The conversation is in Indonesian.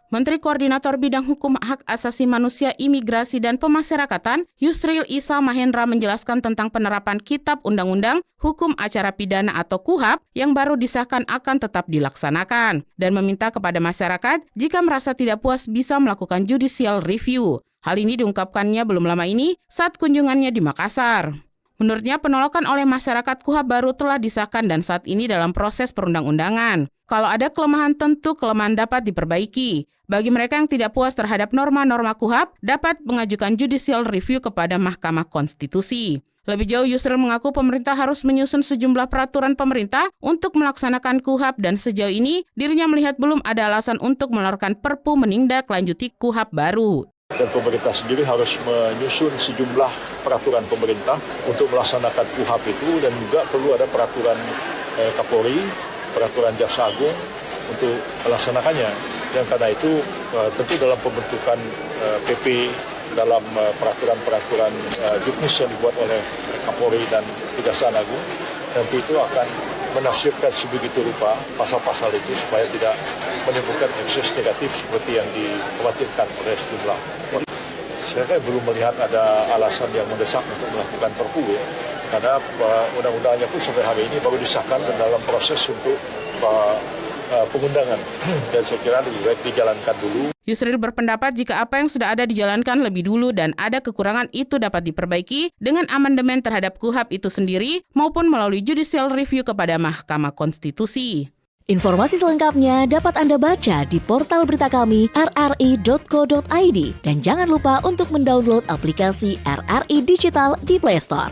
Menteri Koordinator Bidang Hukum Hak Asasi Manusia, Imigrasi, dan Pemasyarakatan, Yusril Issa Mahendra menjelaskan tentang penerapan Kitab Undang-Undang Hukum Acara Pidana atau KUHAP yang baru disahkan akan tetap dilaksanakan, dan meminta kepada masyarakat jika merasa tidak puas bisa melakukan judicial review. Hal ini diungkapkannya belum lama ini saat kunjungannya di Makassar. Menurutnya, penolakan oleh masyarakat KUHAP baru telah disahkan dan saat ini dalam proses perundang-undangan. Kalau ada kelemahan, tentu kelemahan dapat diperbaiki. Bagi mereka yang tidak puas terhadap norma-norma KUHAP, dapat mengajukan judicial review kepada Mahkamah Konstitusi. Lebih jauh, Yusril mengaku pemerintah harus menyusun sejumlah peraturan pemerintah untuk melaksanakan KUHAP dan sejauh ini dirinya melihat belum ada alasan untuk mengeluarkan Perpu menindaklanjuti KUHAP baru. Dan pemerintah sendiri harus menyusun sejumlah peraturan pemerintah untuk melaksanakan KUHAP itu, dan juga perlu ada peraturan Kapolri, peraturan Jaksa Agung untuk melaksanakannya. Dan karena itu tentu dalam pembentukan PP, dalam peraturan-peraturan juknis yang dibuat oleh Kapolri dan Kejaksaan Agung, tentu itu akan menafsirkan sebegitu rupa pasal-pasal itu supaya tidak menimbulkan ekses negatif seperti yang dikhawatirkan oleh sejumlah. Saya belum melihat ada alasan yang mendesak untuk melakukan Perpu, karena undang-undangnya pun sampai hari ini baru disahkan dan dalam proses untuk pengundangan, dan saya kira lebih baik dijalankan dulu. Yusril berpendapat jika apa yang sudah ada dijalankan lebih dulu dan ada kekurangan itu dapat diperbaiki dengan amandemen terhadap KUHAP itu sendiri maupun melalui judicial review kepada Mahkamah Konstitusi. Informasi selengkapnya dapat Anda baca di portal berita kami rri.co.id dan jangan lupa untuk mendownload aplikasi RRI Digital di Play Store.